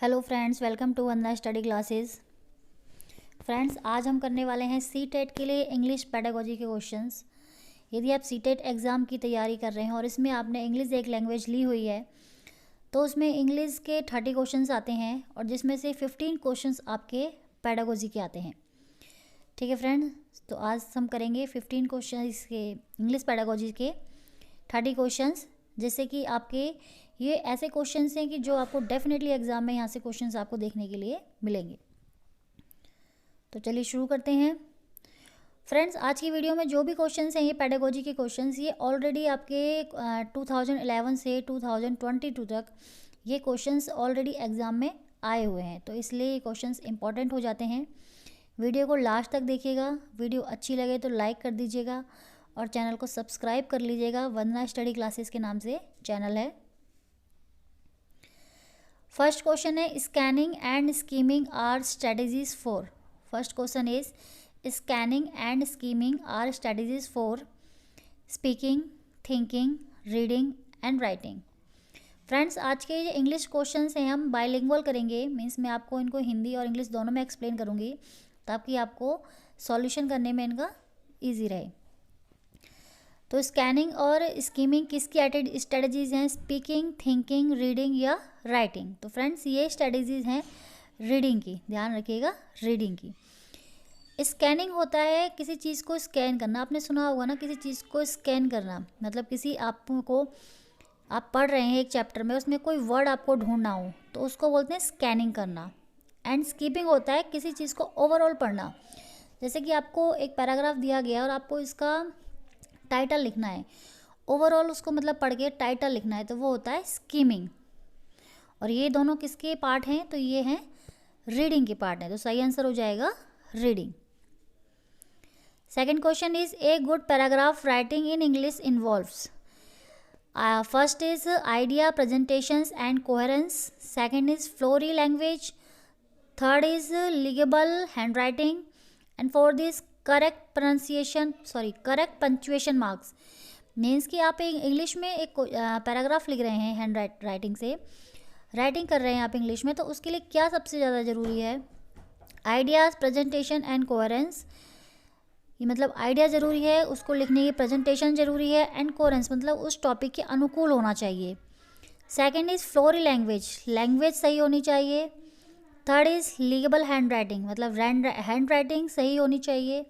Hello friends, welcome to Vandana study classes. Friends, आज हम करने वाले हैं सीटेट के लिए इंग्लिश पेडागोजी के क्वेश्चंस। यदि आप सीटेट एग्ज़ाम की तैयारी कर रहे हैं और इसमें आपने इंग्लिश एक लैंग्वेज ली हुई है तो उसमें इंग्लिश के 30 क्वेश्चंस आते हैं और जिसमें से 15 क्वेश्चंस आपके पेडागोजी के आते हैं। ठीक है फ्रेंड्स, तो आज हम करेंगे 15 क्वेश्चन के इंग्लिश पेडागोजी के 30 क्वेश्चंस, जैसे कि आपके ये ऐसे क्वेश्चंस हैं कि जो आपको डेफिनेटली एग्जाम में यहाँ से क्वेश्चंस आपको देखने के लिए मिलेंगे। तो चलिए शुरू करते हैं। फ्रेंड्स, आज की वीडियो में जो भी क्वेश्चंस हैं ये पेडागोजी के क्वेश्चंस, ये ऑलरेडी आपके 2011 से 2022 तक ये क्वेश्चंस ऑलरेडी एग्ज़ाम में आए हुए हैं, तो इसलिए ये क्वेश्चंस इंपॉर्टेंट हो जाते हैं। वीडियो को लास्ट तक देखिएगा। वीडियो अच्छी लगे तो लाइक कर दीजिएगा और चैनल को सब्सक्राइब कर लीजिएगा। वंदना स्टडी क्लासेस के नाम से चैनल है। फर्स्ट क्वेश्चन है, scanning and skimming are strategies for. First question is scanning and skimming are strategies for speaking, thinking, reading and writing. Friends, आज के ये इंग्लिश क्वेश्चंस हैं, हम बाइलिंगुअल करेंगे। मीन्स मैं आपको इनको हिंदी और इंग्लिश दोनों में एक्सप्लेन करूँगी ताकि आपको सॉल्यूशन करने में इनका ईजी रहे। तो स्कैनिंग और स्कीमिंग किसकी स्ट्रेटजीज हैं? स्पीकिंग, थिंकिंग, रीडिंग या राइटिंग। तो फ्रेंड्स, ये स्ट्रेटजीज हैं रीडिंग की, ध्यान रखिएगा, रीडिंग की। स्कैनिंग होता है किसी चीज़ को स्कैन करना। आपने सुना होगा ना, किसी चीज़ को स्कैन करना मतलब किसी आपको आप पढ़ रहे हैं एक चैप्टर में, उसमें कोई वर्ड आपको ढूंढना हो तो उसको बोलते हैं स्कैनिंग करना। एंड स्कीपिंग होता है किसी चीज़ को ओवरऑल पढ़ना। जैसे कि आपको एक पैराग्राफ दिया गया और आपको इसका टाइटल लिखना है, ओवरऑल उसको मतलब पढ़ के टाइटल लिखना है, तो वो होता है स्कीमिंग। और ये दोनों किसके पार्ट हैं? तो ये हैं रीडिंग के पार्ट हैं, तो सही आंसर हो जाएगा reading. Second question is a good paragraph writing in English involves. First is idea, presentations and coherence. Second is flowery language. Third is legible hand writing and fourth is correct punctuation marks. Means कि आप English में एक paragraph लिख रहे हैं, hand writing से writing कर रहे हैं आप इंग्लिश में, तो उसके लिए क्या सबसे ज़्यादा ज़रूरी है? Ideas, presentation and coherence. ये मतलब आइडिया ज़रूरी है उसको लिखने की, प्रेजेंटेशन ज़रूरी है एंड कोहेरेंस मतलब उस टॉपिक के अनुकूल होना चाहिए। सेकेंड इज़ फ्लोरी लैंग्वेज सही होनी चाहिए। थर्ड इज़ लीगेबल हैंड राइटिंग मतलब हैंड राइटिंग सही होनी चाहिए।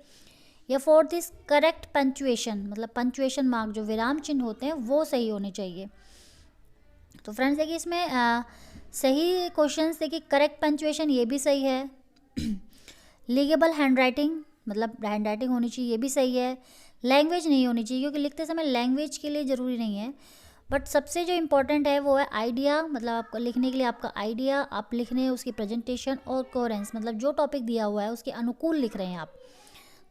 या फोर्थ इज़ करेक्ट पंक्चुएशन मतलब पंक्चुएशन मार्क जो विराम चिन्ह होते हैं वो सही होने चाहिए। तो फ्रेंड्स देखिए, इसमें सही क्वेश्चंस देखिए, करेक्ट पंक्चुएशन ये भी सही है। लीगेबल हैंड राइटिंग मतलब हैंड राइटिंग होनी चाहिए, ये भी सही है। लैंग्वेज नहीं होनी चाहिए क्योंकि लिखते समय लैंग्वेज के लिए ज़रूरी नहीं है, बट सबसे जो इम्पोर्टेंट है वो है आइडिया, मतलब आपको लिखने के लिए आपका आइडिया, आप लिख रहे हैं उसकी प्रेजेंटेशन, और कोहेरेंस मतलब जो टॉपिक दिया हुआ है उसके अनुकूल लिख रहे हैं आप,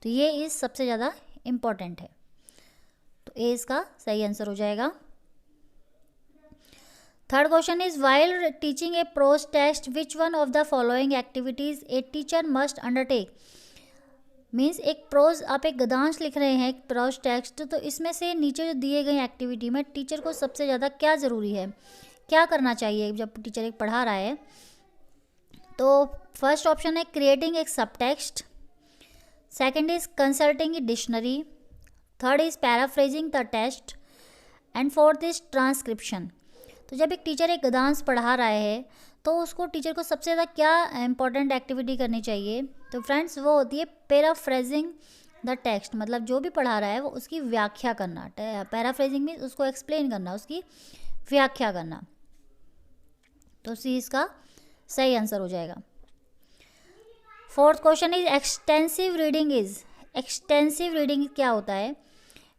तो ये इस सबसे ज़्यादा इम्पॉर्टेंट है। तो ए इसका सही आंसर हो जाएगा। Third question is while teaching a prose text which one of the following activities a teacher must undertake. Means एक प्रोज, आप एक गद्यांश लिख रहे हैं, एक प्रोज टेक्स्ट, तो इसमें से नीचे जो दिए गए एक्टिविटी में टीचर को सबसे ज़्यादा क्या ज़रूरी है, क्या करना चाहिए जब टीचर एक पढ़ा रहा है? तो फर्स्ट ऑप्शन है क्रिएटिंग एक सब text. Second is consulting a dictionary. Third is paraphrasing the text and fourth is transcription. तो जब एक टीचर एक गद्यांश पढ़ा रहा है तो उसको टीचर को सबसे ज़्यादा क्या इंपॉर्टेंट एक्टिविटी करनी चाहिए? तो फ्रेंड्स वो होती है पैराफ्रेजिंग द टेक्स्ट मतलब जो भी पढ़ा रहा है वो उसकी व्याख्या करना। पैराफ्रेजिंग मीन्स उसको एक्सप्लेन करना, उसकी व्याख्या करना। तो सी इसका सही आंसर हो जाएगा। Fourth question is extensive reading क्या होता है?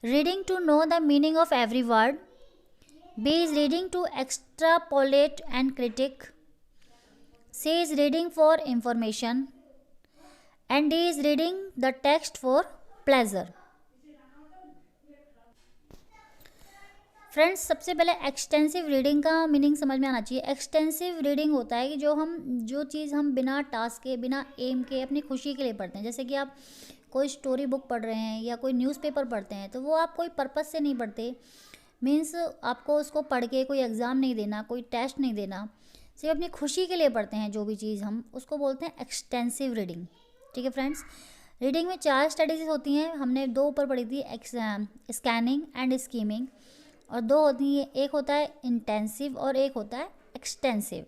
Reading to know the meaning of every word. B is reading to extrapolate and critic. C is reading for information. And D is reading the text for pleasure. Friends, सबसे पहले extensive reading का meaning समझ में आना चाहिए। Extensive reading होता है कि जो चीज़ हम बिना टास्क के, बिना एम के, अपनी खुशी के लिए पढ़ते हैं। जैसे कि आप कोई स्टोरी बुक पढ़ रहे हैं या कोई न्यूज़पेपर पढ़ते हैं, तो वो आप कोई पर्पस से नहीं पढ़ते। मीन्स आपको उसको पढ़ के कोई एग्ज़ाम नहीं देना, कोई टेस्ट नहीं देना, सिर्फ अपनी खुशी के लिए पढ़ते हैं जो भी चीज़, हम उसको बोलते हैं एक्सटेंसिव रीडिंग। ठीक है फ्रेंड्स, रीडिंग में 4 स्ट्रेटेजीज होती हैं, हमने 2 ऊपर पढ़ी थी, स्कैनिंग एंड स्कीमिंग, और 2 होती हैं, एक होता है इंटेंसिव और एक होता है एक्सटेंसिव।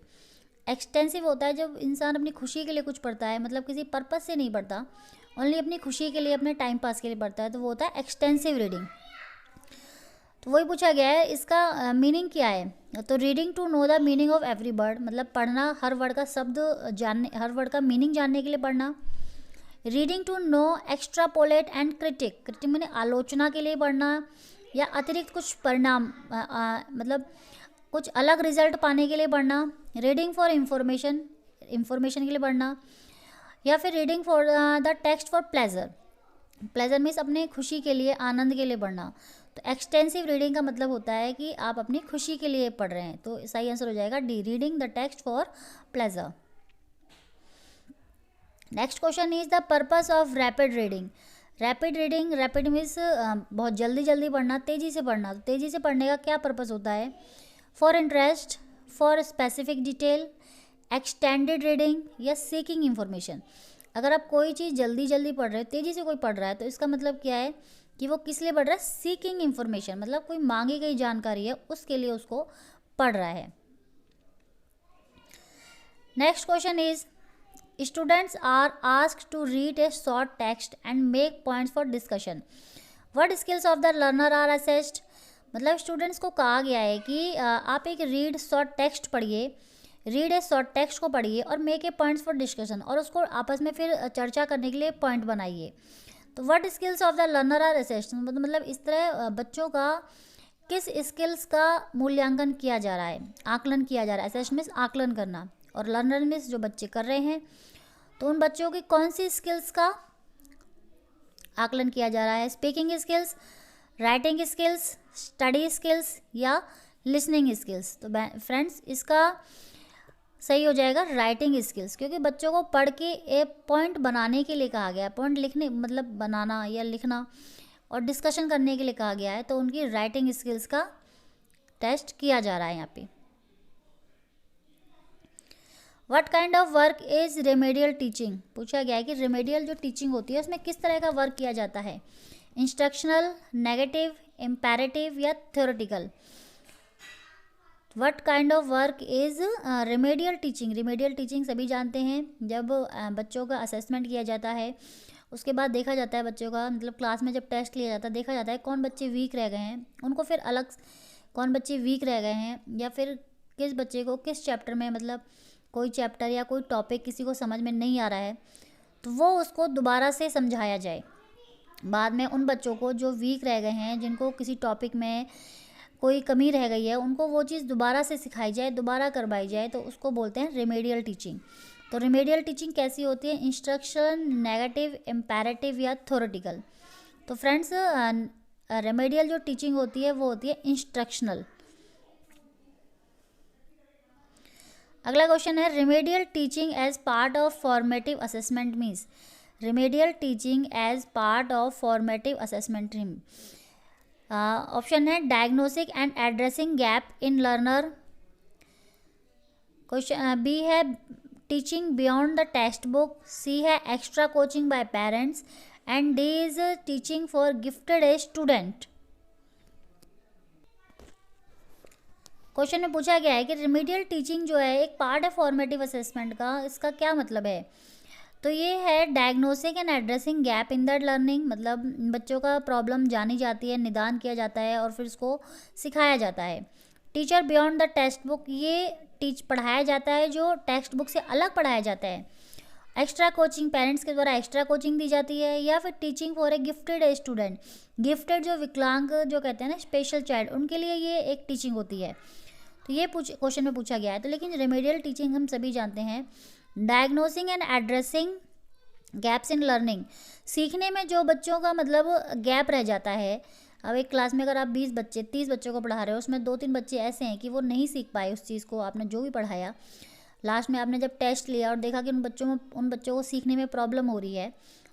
एक्सटेंसिव होता है जब इंसान अपनी खुशी के लिए कुछ पढ़ता है, मतलब किसी पर्पस से नहीं पढ़ता, ओनली अपनी खुशी के लिए, अपने टाइम पास के लिए पढ़ता है, तो वो होता है एक्सटेंसिव रीडिंग। तो वही पूछा गया है, इसका मीनिंग क्या है। तो reading to know the meaning of every word, मतलब पढ़ना, हर वर्ड का शब्द जानने, हर वर्ड का मीनिंग जानने के लिए पढ़ना। Reading to know extrapolate and critic, critic मैंने आलोचना के लिए पढ़ना, या अतिरिक्त कुछ परिणाम मतलब कुछ अलग रिजल्ट पाने के लिए पढ़ना। रीडिंग फॉर इंफॉर्मेशन, इंफॉर्मेशन के लिए पढ़ना, या फिर reading for the text for pleasure, pleasure means अपने खुशी के लिए, आनंद के लिए पढ़ना। तो एक्सटेंसिव रीडिंग का मतलब होता है कि आप अपनी खुशी के लिए पढ़ रहे हैं, तो सही आंसर हो जाएगा D, reading the text for pleasure. Next question is the purpose of rapid reading. Rapid reading, rapid means बहुत जल्दी जल्दी पढ़ना, तेज़ी से पढ़ना। तो तेज़ी से पढ़ने का क्या पर्पस होता है। For interest, for specific detail, extended reading, या सीकिंग इन्फॉर्मेशन। अगर आप कोई चीज़ जल्दी जल्दी पढ़ रहे हो, तेज़ी से कोई पढ़ रहा है, तो इसका मतलब क्या है कि वो किस लिए पढ़ रहा है, सीकिंग इन्फॉर्मेशन, मतलब कोई मांगी गई जानकारी है उसके लिए उसको पढ़ रहा है। Next question is, students are asked to read a short text and make points for discussion, what skills of the learner are assessed. मतलब स्टूडेंट्स को कहा गया है कि आप एक रीड शॉर्ट टेक्स्ट पढ़िए, रीड ए शॉर्ट टेक्स्ट को पढ़िए और make a points for discussion, और उसको आपस में फिर चर्चा करने के लिए पॉइंट बनाइए। तो what skills of the learner are assessed, मतलब इस तरह बच्चों का किस स्किल्स का मूल्यांकन किया जा रहा है, आकलन किया जा रहा है। असेस्ड मीन्स आकलन करना, और लर्नर मीन्स जो बच्चे कर रहे हैं, तो उन बच्चों की कौन सी स्किल्स का आकलन किया जा रहा है। Speaking skills, writing skills, study skills, या लिसनिंग स्किल्स। तो फ्रेंड्स इसका सही हो जाएगा राइटिंग स्किल्स, क्योंकि बच्चों को पढ़ के एक पॉइंट बनाने के लिए कहा गया है, पॉइंट लिखने मतलब बनाना या लिखना और डिस्कशन करने के लिए कहा गया है, तो उनकी राइटिंग स्किल्स का टेस्ट किया जा रहा है यहाँ पे। What kind of work is remedial teaching, पूछा गया है कि रेमेडियल जो टीचिंग होती है उसमें किस तरह का वर्क किया जाता है। इंस्ट्रक्शनल, नेगेटिव, इम्पेरेटिव, या theoretical. What kind of work is remedial teaching. Remedial teaching सभी जानते हैं, जब बच्चों का असेसमेंट किया जाता है, उसके बाद देखा जाता है बच्चों का, मतलब क्लास में जब टेस्ट लिया जाता है देखा जाता है कौन बच्चे वीक रह गए हैं, उनको फिर अलग कौन बच्चे वीक रह गए हैं, या फिर किस बच्चे को किस चैप्टर में, मतलब कोई चैप्टर या कोई टॉपिक किसी को समझ में नहीं आ रहा है, तो वो उसको दोबारा से समझाया जाए। बाद में उन बच्चों को जो वीक रह गए हैं, जिनको किसी टॉपिक में कोई कमी रह गई है, उनको वो चीज़ दोबारा से सिखाई जाए, दोबारा करवाई जाए, तो उसको बोलते हैं रेमेडियल टीचिंग। तो रेमेडियल टीचिंग कैसी होती है, इंस्ट्रक्शन, नेगेटिव, इम्पेरेटिव, या थ्योरेटिकल। तो फ्रेंड्स रेमेडियल जो टीचिंग होती है वो होती है इंस्ट्रक्शनल। अगला क्वेश्चन है, remedial teaching as part of formative assessment means. Remedial teaching as part of formative assessment option है diagnostic and addressing gap in learner. Question B है teaching beyond the text book, C है extra coaching by parents, and D is teaching for gifted a student. Question में पूछा गया है कि remedial teaching जो है एक पार्ट है फॉर्मेटिव असेसमेंट का, इसका क्या मतलब है। तो ये है diagnosing and addressing gap in that learning, मतलब बच्चों का प्रॉब्लम जानी जाती है, निदान किया जाता है और फिर उसको सिखाया जाता है। Teacher beyond the text book, ये पढ़ाया जाता है जो टेक्स्ट बुक से अलग पढ़ाया जाता है। एक्स्ट्रा कोचिंग, पेरेंट्स के द्वारा एक्स्ट्रा कोचिंग दी जाती है, या फिर teaching for a gifted a student. Gifted जो विकलांग जो कहते हैं ना, स्पेशल चाइल्ड, उनके लिए ये एक टीचिंग होती है। तो ये क्वेश्चन में पूछा गया है। तो लेकिन रेमेडियल टीचिंग हम सभी जानते हैं, diagnosing and addressing gaps in learning, सीखने में जो बच्चों का मतलब गैप रह जाता है। अब एक क्लास में अगर आप 20 बच्चे 30 बच्चों को पढ़ा रहे हो, उसमें 2-3 बच्चे ऐसे हैं कि वो नहीं सीख पाए उस चीज़ को, आपने जो भी पढ़ाया, लास्ट में आपने जब टेस्ट लिया और देखा कि उन बच्चों को सीखने में प्रॉब्लम हो रही है,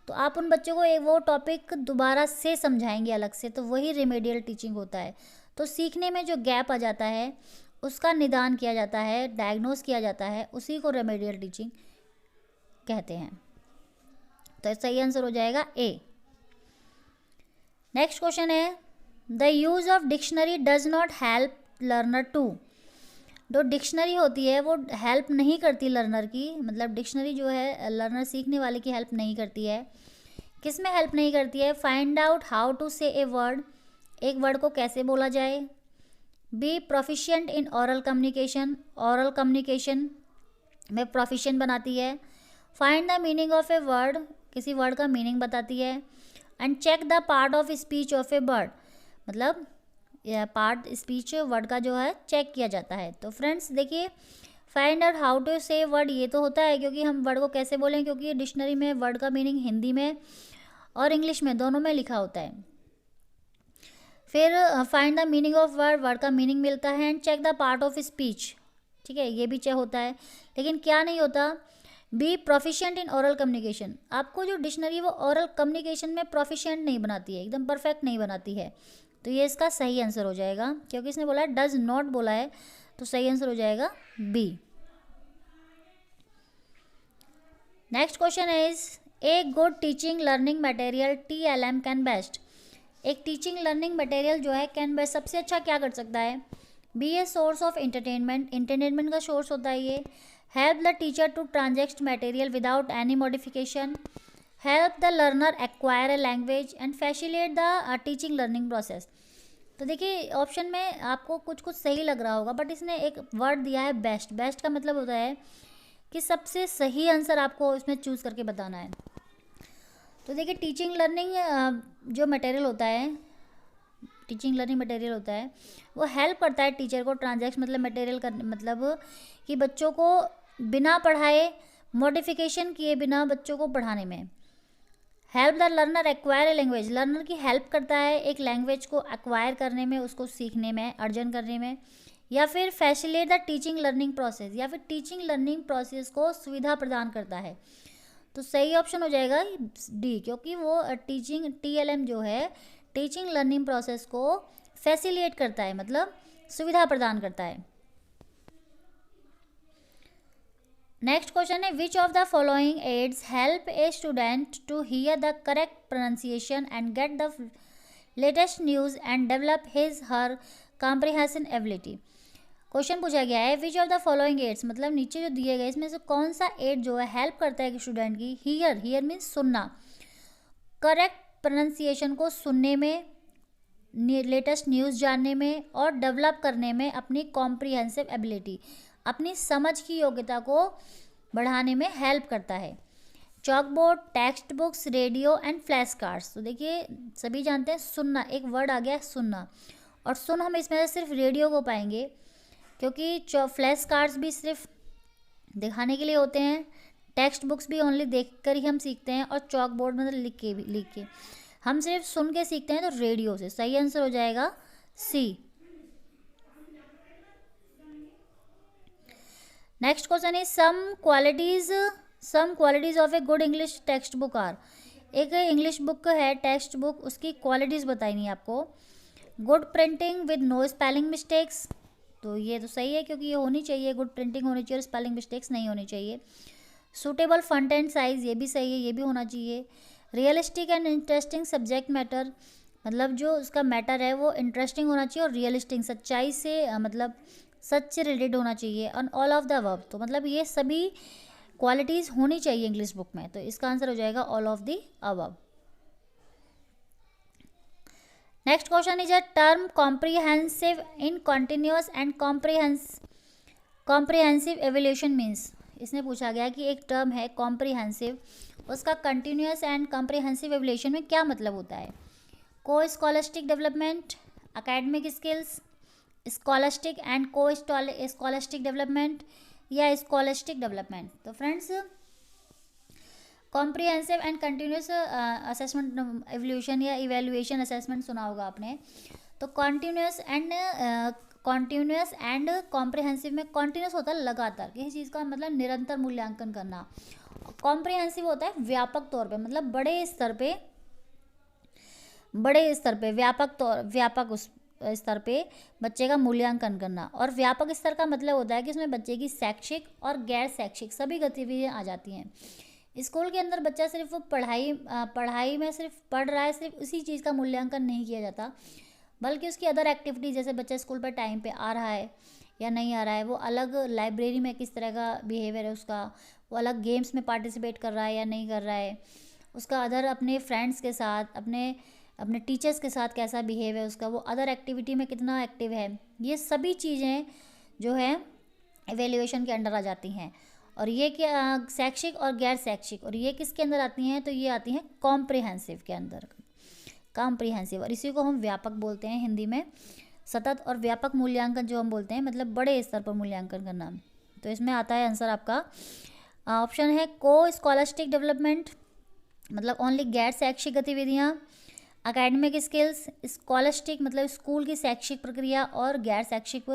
तो आप उन बच्चों को वो टॉपिक दोबारा से समझाएंगे अलग से, तो वही रेमेडियल टीचिंग होता है। तो सीखने में जो गैप आ जाता है उसका निदान किया जाता है, डायग्नोस किया जाता है, उसी को रेमेडियल टीचिंग कहते हैं। तो सही आंसर हो जाएगा ए। नेक्स्ट क्वेश्चन है, the use of dictionary does not help learner to. जो डिक्शनरी होती है वो हेल्प नहीं करती लर्नर की, मतलब डिक्शनरी जो है लर्नर सीखने वाले की हेल्प नहीं करती है। किस में हेल्प नहीं करती है? फाइंड आउट हाउ टू से ए वर्ड, एक वर्ड को कैसे बोला जाए। Be proficient in oral communication, oral communication में प्रोफिशिएंट बनाती है। Find the meaning of a word, किसी वर्ड का मीनिंग बताती है। And check the part of speech of a word, मतलब यह पार्ट स्पीच वर्ड का जो है चेक किया जाता है। तो फ्रेंड्स देखिए, फाइंड आउट हाउ टू से वर्ड ये तो होता है क्योंकि हम वर्ड को कैसे बोलें, क्योंकि डिक्शनरी में वर्ड का मीनिंग हिंदी में और इंग्लिश में दोनों में लिखा होता है। फिर find the meaning of word, word का मीनिंग मिलता है। And check the part of speech, ठीक है, ये भी चेक होता है। लेकिन क्या नहीं होता? Be proficient in oral communication. आपको जो डिक्शनरी वो ओरल कम्युनिकेशन में प्रोफिशिएंट नहीं बनाती है, एकदम परफेक्ट नहीं बनाती है। तो ये इसका सही आंसर हो जाएगा, क्योंकि इसने बोला है डज नॉट बोला है, तो सही आंसर हो जाएगा B. Next question is, a good teaching learning material TLM can best. एक टीचिंग लर्निंग मटेरियल जो है कैन बेस्ट सबसे अच्छा क्या कर सकता है? Be a source of entertainment, entertainment का सोर्स होता है ये। Help the teacher to transact material without any modification. Help the learner acquire a language and facilitate the teaching learning process. तो देखिए ऑप्शन में आपको कुछ कुछ सही लग रहा होगा, बट इसने एक वर्ड दिया है बेस्ट। बेस्ट का मतलब होता है कि सबसे सही आंसर आपको इसमें चूज़ करके बताना है। तो देखिए टीचिंग लर्निंग जो मटेरियल होता है, टीचिंग लर्निंग मटेरियल होता है वो हेल्प करता है टीचर को ट्रांजैक्ट, मतलब मटेरियल कर, मतलब कि बच्चों को बिना पढ़ाए, मॉडिफिकेशन किए बिना बच्चों को पढ़ाने में। Help the learner acquire a language, learner की हेल्प करता है एक लैंग्वेज को एक्वायर करने में, उसको सीखने में, अर्जन करने में। या फिर facilitate the teaching learning process, या फिर टीचिंग लर्निंग प्रोसेस को सुविधा प्रदान करता है। तो सही ऑप्शन हो जाएगा डी, क्योंकि वो टीचिंग TLM जो है टीचिंग लर्निंग प्रोसेस को फैसिलिटेट करता है, मतलब सुविधा प्रदान करता है। नेक्स्ट क्वेश्चन है, which of the following aids help a student to hear the correct pronunciation and get the latest news and develop his her comprehension ability. Question पूछा गया है which of the following aids, मतलब नीचे जो दिए गए इसमें से कौन सा एड जो है हेल्प करता है कि स्टूडेंट की हियर, हियर मीन्स सुनना, करेक्ट प्रोनाउंसिएशन को सुनने में, लेटेस्ट न्यूज़ जानने में और डेवलप करने में अपनी कॉम्प्रिहेंसिव एबिलिटी, अपनी समझ की योग्यता को बढ़ाने में हेल्प करता है। Chalk board, text books, radio and flash cards. तो देखिए सभी जानते हैं सुनना, एक वर्ड आ गया सुनना, और सुन हम इसमें से सिर्फ रेडियो को पाएंगे, क्योंकि फ्लैश कार्ड्स भी सिर्फ दिखाने के लिए होते हैं, टेक्स्ट बुक्स भी ओनली देख कर ही हम सीखते हैं, और चॉक बोर्ड में लिख के हम सिर्फ सुन के सीखते हैं, तो रेडियो से। सही आंसर हो जाएगा C. Next question is some qualities of a good English text book are. एक इंग्लिश बुक है टेक्स्ट बुक, उसकी क्वालिटीज बतानी है आपको। Good printing with no spelling mistakes, तो ये तो सही है क्योंकि ये होनी चाहिए, गुड प्रिंटिंग होनी चाहिए और स्पेलिंग मिस्टेक्स नहीं होनी चाहिए। सूटेबल फॉन्ट एंड साइज, ये भी सही है, ये भी होना चाहिए। Realistic and interesting subject matter, मतलब जो उसका मैटर है वो इंटरेस्टिंग होना चाहिए और रियलिस्टिक, सच्चाई से मतलब सच से रिलेटेड होना चाहिए। और ऑल ऑफ द अबव, तो मतलब ये सभी क्वालिटीज़ होनी चाहिए इंग्लिश बुक में, तो इसका आंसर हो जाएगा all of the above. Next question is a term comprehensive in continuous and comprehensive evolution means. इसने पूछा गया कि एक टर्म है कॉम्प्रिहेंसिव, उसका कंटिन्यूअस एंड कॉम्प्रिहेंसिव एवोल्यूशन में क्या मतलब होता है। को scholastic development, academic skills, scholastic and को स्कॉलस्टिक डेवलपमेंट, या स्कॉलस्टिक डेवलपमेंट। तो friends comprehensive and continuous assessment evolution या इवैल्यूएशन असेसमेंट सुना होगा आपने। तो कॉन्टिन्यूस एंड कॉम्प्रिहेंसिव में कॉन्टिन्यूस होता है लगातार, किसी चीज़ का मतलब निरंतर मूल्यांकन करना। कॉम्प्रिहेंसिव होता है व्यापक तौर पे, मतलब बड़े स्तर पे व्यापक स्तर पे बच्चे का मूल्यांकन करना। और व्यापक स्तर का मतलब होता है कि उसमें बच्चे की शैक्षिक और गैर शैक्षिक सभी गतिविधियाँ आ जाती हैं। स्कूल के अंदर बच्चा सिर्फ वो पढ़ाई में सिर्फ पढ़ रहा है, सिर्फ उसी चीज़ का मूल्यांकन नहीं किया जाता, बल्कि उसकी अदर एक्टिविटीज़, जैसे बच्चा स्कूल पर टाइम पे आ रहा है या नहीं आ रहा है, वो अलग लाइब्रेरी में किस तरह का बिहेवियर है उसका, वो अलग गेम्स में पार्टिसिपेट कर रहा है या नहीं कर रहा है, उसका अदर अपने फ्रेंड्स के साथ, अपने अपने टीचर्स के साथ कैसा बिहेव है उसका, वो अदर एक्टिविटी में कितना एक्टिव है, ये सभी चीज़ें जो है एवेल्यूएशन के अंडर आ जाती हैं। और ये क्या, शैक्षिक और गैर शैक्षिक, और ये किसके अंदर आती हैं, तो ये आती हैं कॉम्प्रिहेंसिव के अंदर, कॉम्प्रिहेंसिव। और इसी को हम व्यापक बोलते हैं हिंदी में। सतत और व्यापक मूल्यांकन जो हम बोलते हैं, मतलब बड़े स्तर पर मूल्यांकन करना। तो इसमें आता है आंसर आपका ऑप्शन है को स्कॉलस्टिक डेवलपमेंट, मतलब ओनली गैर शैक्षिक गतिविधियाँ, एकेडमिक स्किल्स, स्कॉलस्टिक मतलब स्कूल की शैक्षिक प्रक्रिया और गैर शैक्षिक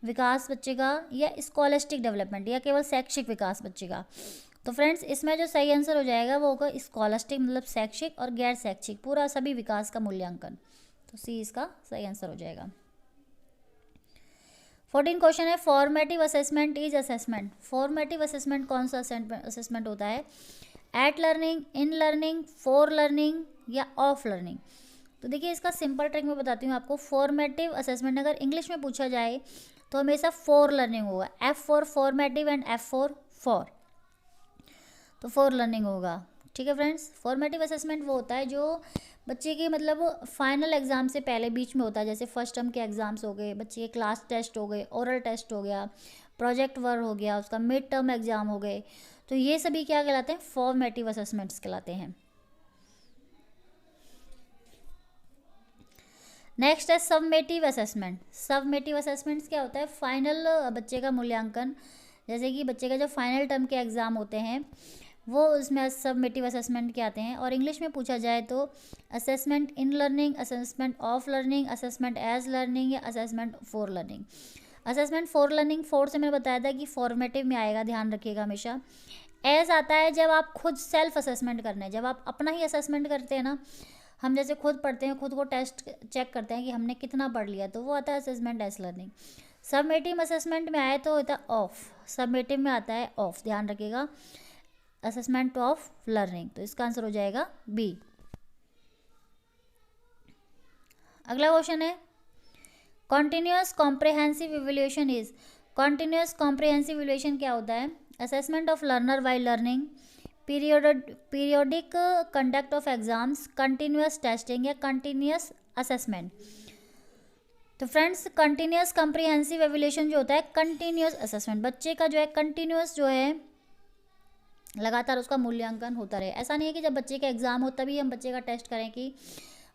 विकास बच्चे का, या स्कॉलस्टिक डेवलपमेंट या केवल शैक्षिक विकास बच्चे का। तो फ्रेंड्स इसमें जो सही आंसर हो जाएगा वो होगा स्कॉलस्टिक, मतलब शैक्षिक और गैर शैक्षिक पूरा सभी विकास का मूल्यांकन। तो सी इसका सही आंसर हो जाएगा। 14 क्वेश्चन है, formative assessment is assessment. Formative assessment कौन सा असेसमेंट होता है? Eight learning, in learning, for learning या ऑफ लर्निंग। तो देखिए इसका सिंपल ट्रिक मैं बताती हूँ आपको। फॉर्मेटिव असेसमेंट अगर इंग्लिश में पूछा जाए तो हमेशा फॉर लर्निंग होगा, F for formative and F for, तो फॉर लर्निंग होगा। ठीक है फ्रेंड्स, फॉर्मेटिव असेसमेंट वो होता है जो बच्चे के मतलब फाइनल एग्ज़ाम से पहले बीच में होता है, जैसे फर्स्ट टर्म के एग्ज़ाम्स हो गए, बच्चे के क्लास टेस्ट हो गए, ओरल टेस्ट हो गया, प्रोजेक्ट वर्क हो गया, उसका मिड टर्म एग्ज़ाम हो गए, तो ये सभी क्या कहलाते हैं? फॉर्मेटिव असेसमेंट्स कहलाते हैं। नेक्स्ट है सबमेटिव असेसमेंट। सबमेटिव असेसमेंट्स क्या होता है? फाइनल बच्चे का मूल्यांकन, जैसे कि बच्चे का जो फाइनल टर्म के एग्ज़ाम होते हैं वो उसमें सबमेटिव असेसमेंट के आते हैं। और इंग्लिश में पूछा जाए तो assessment in learning, assessment of learning, assessment as learning या assessment for learning. Assessment for learning four से मैंने बताया था कि फॉर्मेटिव में आएगा, ध्यान रखिएगा हमेशा। एज आता है जब आप खुद सेल्फ असेसमेंट करना है, जब आप अपना ही असेसमेंट करते हैं ना, हम जैसे खुद पढ़ते हैं, खुद को टेस्ट चेक करते हैं कि हमने कितना पढ़ लिया, तो वो आता है assessment as learning. Summative assessment में आए तो होता है ऑफ, सबमेटिव में आता है ऑफ, ध्यान रखिएगा, असेसमेंट ऑफ लर्निंग। तो इसका आंसर हो जाएगा बी। अगला क्वेश्चन है, continuous comprehensive evaluation is. Continuous comprehensive evaluation क्या होता है? Assessment of learner while learning, periodic conduct of exams, continuous testing या कंटिन्यूअस असेसमेंट। तो फ्रेंड्स कंटिन्यूअस कॉम्प्रिहेंसिव इवैल्यूएशन जो होता है, कंटिन्यूअस असेसमेंट, बच्चे का जो है कंटिन्यूअस जो है लगातार उसका मूल्यांकन होता रहे। ऐसा नहीं है कि जब बच्चे का एग्ज़ाम हो तभी हम बच्चे का टेस्ट करें कि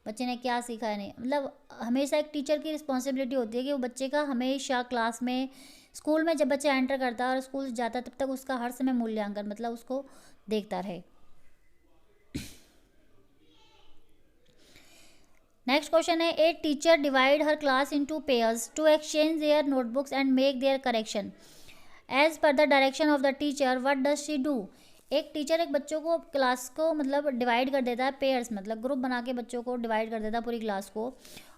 बच्चे ने क्या सीखा है नहीं, मतलब हमेशा एक टीचर की रिस्पॉन्सिबिलिटी होती है कि वो बच्चे का हमेशा क्लास में, स्कूल में जब बच्चा एंटर करता है और स्कूल जाता है तब तक उसका हर समय मूल्यांकन, मतलब उसको देखता रहे। नेक्स्ट क्वेश्चन है, a teacher divide her class into pairs to exchange their notebooks and make their correction as per the direction of the teacher, what does she do. एक टीचर एक बच्चों को, क्लास को मतलब डिवाइड कर देता है, पेयर्स मतलब ग्रुप बना के बच्चों को डिवाइड कर देता है पूरी क्लास को,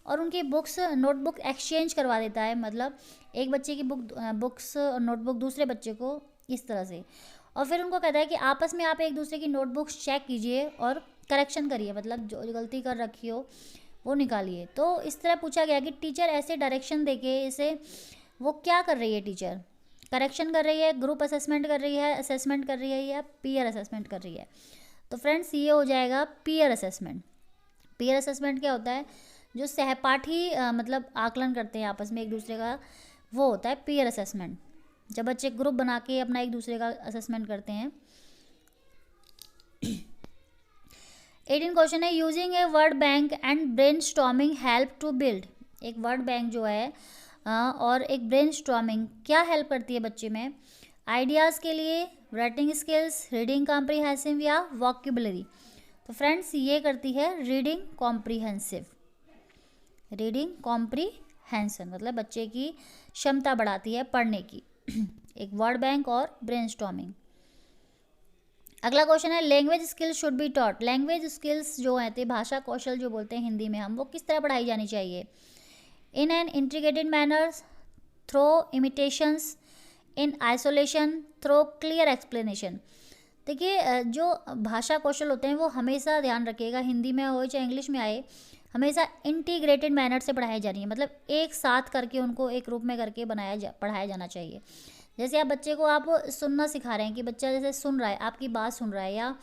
और उनकी बुक्स नोटबुक एक्सचेंज करवा देता है, मतलब एक बच्चे की बुक्स नोटबुक दूसरे बच्चे को इस तरह से, और फिर उनको कहता है कि आपस में आप एक दूसरे की नोटबुक्स चेक कीजिए और करेक्शन करिए, मतलब जो गलती कर रखी हो वो निकालिए। तो इस तरह पूछा गया कि टीचर ऐसे डायरेक्शन देके इसे वो क्या कर रही है, टीचर करेक्शन कर रही है, ग्रुप असेसमेंट कर रही है, असेसमेंट कर रही है या पीयर असेसमेंट कर रही है। तो फ्रेंड्स ये हो जाएगा पीयर असेसमेंट। पीयर असेसमेंट क्या होता है? जो सहपाठी मतलब आकलन करते हैं आपस में एक दूसरे का, वो होता है पीयर असेसमेंट, जब बच्चे ग्रुप बना के अपना एक दूसरे का असेसमेंट करते हैं। 18 क्वेश्चन है, using a word bank and brainstorming help to build. एक वर्ड बैंक जो है और एक ब्रेनस्टॉर्मिंग क्या हेल्प करती है बच्चे में? आइडियाज़ के लिए, राइटिंग स्किल्स, रीडिंग कॉम्प्रिहेंसिव या वोकैबुलरी। तो फ्रेंड्स ये करती है रीडिंग कॉम्प्रिहेंसिव, रीडिंग कॉम्प्रिहेंशन मतलब बच्चे की क्षमता बढ़ाती है पढ़ने की। एक वर्ड बैंक और ब्रेनस्टॉर्मिंग। अगला क्वेश्चन है, language skills should be taught. Language skills जो है, भाषा कौशल जो बोलते हैं हिंदी में हम, वो किस तरह पढ़ाई जानी चाहिए? In an integrated manner, through imitations, in isolation, through clear explanation. देखिए जो भाषा कौशल होते हैं वो हमेशा ध्यान रखिएगा, हिंदी में हो चाहे इंग्लिश में आए, हमेशा इंटीग्रेटेड मैनर से पढ़ाई जानी है, मतलब एक साथ करके उनको एक रूप में करके पढ़ाया जाना चाहिए। जैसे आप बच्चे को आप सुनना सिखा रहे हैं कि बच्चा जैसे सुन रहा है, आपकी बात सुन रहा है, या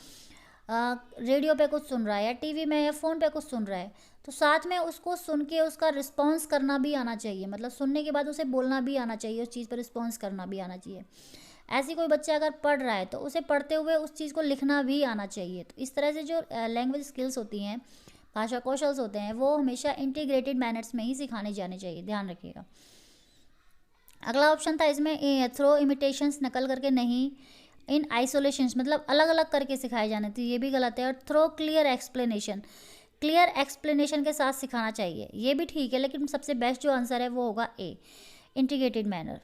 रेडियो पे कुछ सुन रहा है, या टीवी में या फ़ोन पे कुछ सुन रहा है, तो साथ में उसको सुन के उसका रिस्पॉन्स करना भी आना चाहिए, मतलब सुनने के बाद उसे बोलना भी आना चाहिए, उस चीज़ पर रिस्पॉन्स करना भी आना चाहिए। ऐसी कोई बच्चा अगर पढ़ रहा है तो उसे पढ़ते हुए उस चीज़ को लिखना भी आना चाहिए। तो इस तरह से जो लैंग्वेज स्किल्स होती हैं, भाषा कौशल्स होते हैं, वो हमेशा इंटीग्रेटेड मैनर्स में ही सिखाने जाने चाहिए, ध्यान रखिएगा। अगला ऑप्शन था इसमें थ्रो इमिटेशंस, नकल करके नहीं, इन आइसोलेशंस मतलब अलग अलग करके सिखाए जाने, तो ये भी गलत है, और through clear explanation, clear explanation के साथ सिखाना चाहिए, ये भी ठीक है, लेकिन सबसे बेस्ट जो आंसर है वो होगा A, integrated manner.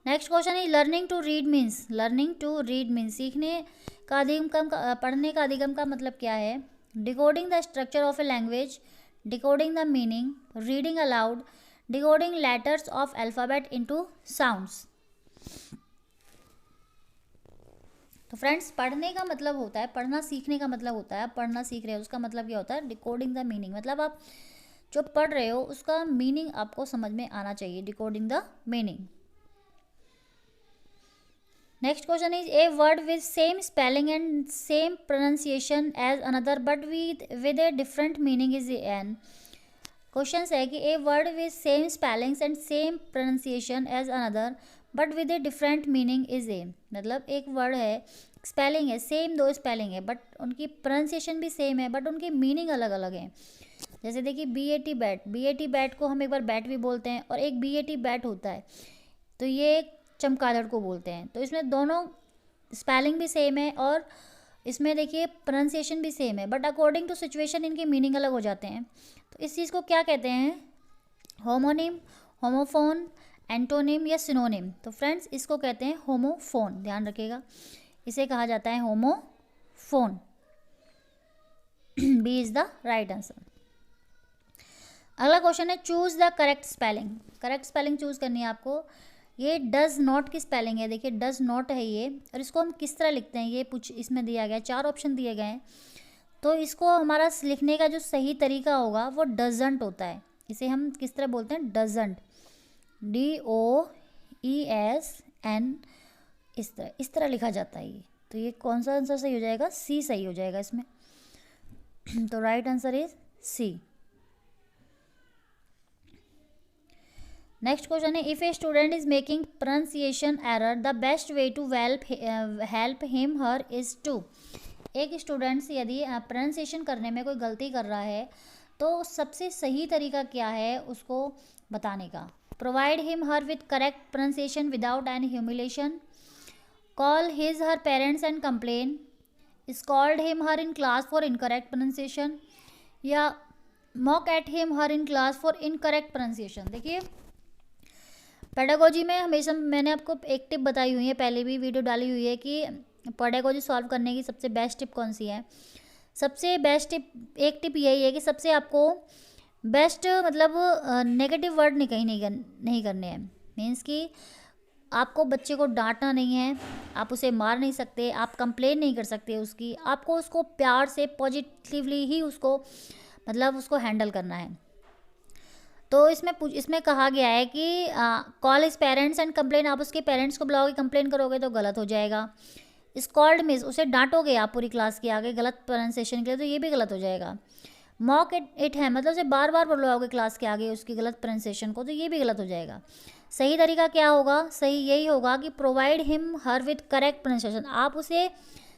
Next question है learning to read means, learning to read means सीखने का अधिगम का, पढ़ने का अधिगम का मतलब क्या है? Decoding the structure of a language, decoding the meaning, reading allowed, decoding letters of alphabet into sounds. तो फ्रेंड्स पढ़ने का मतलब होता है, पढ़ना सीखने का मतलब होता है, आप पढ़ना सीख रहे हो उसका मतलब क्या होता है? डिकोडिंग द मीनिंग, मतलब आप जो पढ़ रहे हो उसका मीनिंग आपको समझ में आना चाहिए, decoding the meaning. Next question is a word with same spelling and same pronunciation as another but with a different meaning is an. Question है कि a word with same spellings and same pronunciation as another but with a different meaning is a, मतलब एक word है, spelling है same, दो spelling है, but उनकी pronunciation भी सेम है, बट उनकी मीनिंग अलग अलग है। जैसे देखिए BAT बैट, BAT बैट को हम एक बार बैट भी बोलते हैं, और एक BAT बैट होता है, तो ये चमगादड़ को बोलते हैं। तो इसमें दोनों स्पेलिंग भी सेम है और इसमें देखिए प्रोनाउंसिएशन भी सेम है, बट अकॉर्डिंग टू सिचुएशन इनके मीनिंग अलग हो जाते हैं। तो इस चीज़ को क्या कहते हैं? होमोनिम, होमोफोन, एंटोनिम या सिनोनिम। तो फ्रेंड्स इसको कहते हैं होमोफोन, ध्यान रखिएगा, इसे कहा जाता है homophone. B is the right answer. अगला क्वेश्चन है choose the correct spelling, correct spelling choose करनी है आपको। ये डज नॉट की स्पेलिंग है, देखिए डज नॉट है ये, और इसको हम किस तरह लिखते हैं ये इसमें दिया गया है, 4 ऑप्शन दिए गए हैं। तो इसको हमारा लिखने का जो सही तरीका होगा वो डजंट होता है, इसे हम किस तरह बोलते हैं? डजंट, DOESN, इस तरह लिखा जाता है ये। तो ये कौन सा आंसर सही हो जाएगा? सी सही हो जाएगा इसमें। तो right answer is C. Next question है if a student is making pronunciation error the best way to help him her is to. एक स्टूडेंट यदि प्रोनाउंसिएशन करने में कोई गलती कर रहा है तो सबसे सही तरीका क्या है उसको बताने का? Provide him her with correct pronunciation without any humiliation, call his her parents and complain, scold him her in class for incorrect pronunciation, या mock at him her in class for incorrect pronunciation. देखिए pedagogy में हमेशा मैंने आपको एक tip बताई हुई है, पहले भी वीडियो डाली हुई है कि पेडागोजी सॉल्व करने की सबसे बेस्ट टिप कौन सी है? सबसे बेस्ट टिप, एक टिप यही है कि सबसे आपको बेस्ट मतलब नेगेटिव वर्ड नहीं करने हैं। मीन्स कि आपको बच्चे को डांटना नहीं है, आप उसे मार नहीं सकते, आप कंप्लेन नहीं कर सकते उसकी, आपको उसको प्यार से पॉजिटिवली ही उसको मतलब उसको हैंडल करना है। तो इसमें कहा गया है कि call his parents and complain, आप उसके पेरेंट्स को बुलाओगे, कंप्लेन करोगे तो गलत हो जाएगा। स्कॉल्ड मीन्स उसे डांटोगे आप पूरी क्लास के आगे गलत प्रोनाउंसिएशन के लिए, तो ये भी गलत हो जाएगा। मॉक इट है मतलब उसे बार बार बुलाओगे क्लास के आगे उसकी गलत प्रोनाउंसिएशन को, तो ये भी गलत हो जाएगा। सही तरीका क्या होगा? सही यही होगा कि provide him her with correct pronunciation, आप उसे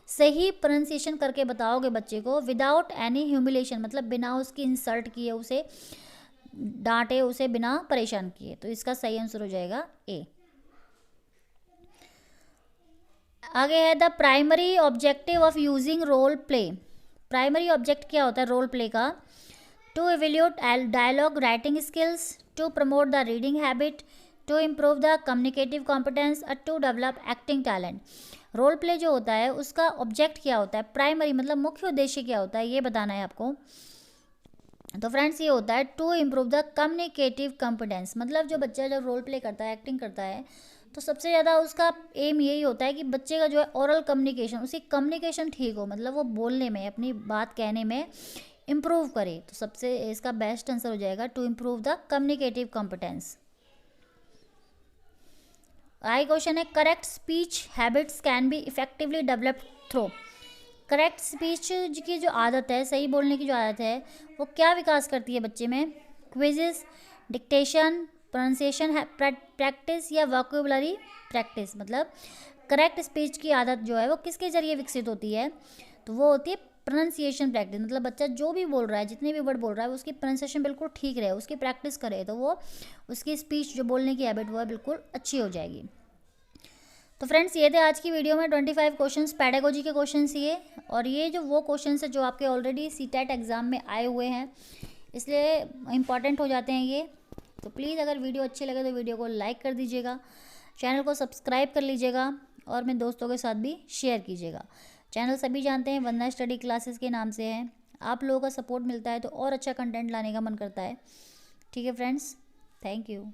सही प्रोनाउंसिएशन करके बताओगे बच्चे को विदाउट एनी ह्यूमिलेशन, मतलब बिना उसकी इंसल्ट किए, उसे डांटे, उसे बिना परेशान किए। तो इसका सही आंसर हो जाएगा ए। आगे है the primary objective of using role play. Primary object क्या होता है रोल प्ले का? To evaluate dialogue writing skills, to promote the reading habit, to improve the communicative competence और to develop acting talent. Role play जो होता है उसका object क्या होता है? प्राइमरी मतलब मुख्य उद्देश्य क्या होता है ये बताना है आपको। तो फ्रेंड्स ये होता है to improve the communicative competence, मतलब जो बच्चा जब रोल प्ले करता है, एक्टिंग करता है, तो सबसे ज़्यादा उसका एम यही होता है कि बच्चे का जो है ओरल कम्युनिकेशन, उसकी कम्युनिकेशन ठीक हो, मतलब वो बोलने में, अपनी बात कहने में इम्प्रूव करे। तो सबसे इसका बेस्ट आंसर हो जाएगा to improve the communicative competence. I question है correct speech habits can be effectively developed through. Correct speech की जो आदत है, सही बोलने की जो आदत है, वो क्या विकास करती है बच्चे में? क्विजेस, डिक्टेशन, प्रोनाउंसिएशन प्रैक्टिस या वोकैबुलरी प्रैक्टिस। मतलब करेक्ट स्पीच की आदत जो है वो किसके जरिए विकसित होती है? तो वो होती है प्रोनाउंसिएशन प्रैक्टिस। मतलब बच्चा जो भी बोल रहा है, जितने भी वर्ड बोल रहा है, उसकी प्रोनाउंसिएशन बिल्कुल ठीक रहे, उसकी प्रैक्टिस करे, तो वो उसकी स्पीच जो बोलने की हैबिट वो है बिल्कुल अच्छी हो जाएगी। तो फ्रेंड्स ये थे आज की वीडियो में 25 क्वेश्चंस पैडागोजी के क्वेश्चंस ये, और ये जो वो क्वेश्चंस है जो आपके ऑलरेडी सीटेट एग्ज़ाम में आए हुए हैं, इसलिए इम्पॉर्टेंट हो जाते हैं ये। तो प्लीज़ अगर वीडियो अच्छी लगे तो वीडियो को लाइक कर दीजिएगा, चैनल को सब्सक्राइब कर लीजिएगा और मेरे दोस्तों के साथ भी शेयर कीजिएगा। चैनल सभी जानते हैं वंदना स्टडी क्लासेस के नाम से है। आप लोगों का सपोर्ट मिलता है तो और अच्छा कंटेंट लाने का मन करता है। ठीक है फ्रेंड्स, थैंक यू।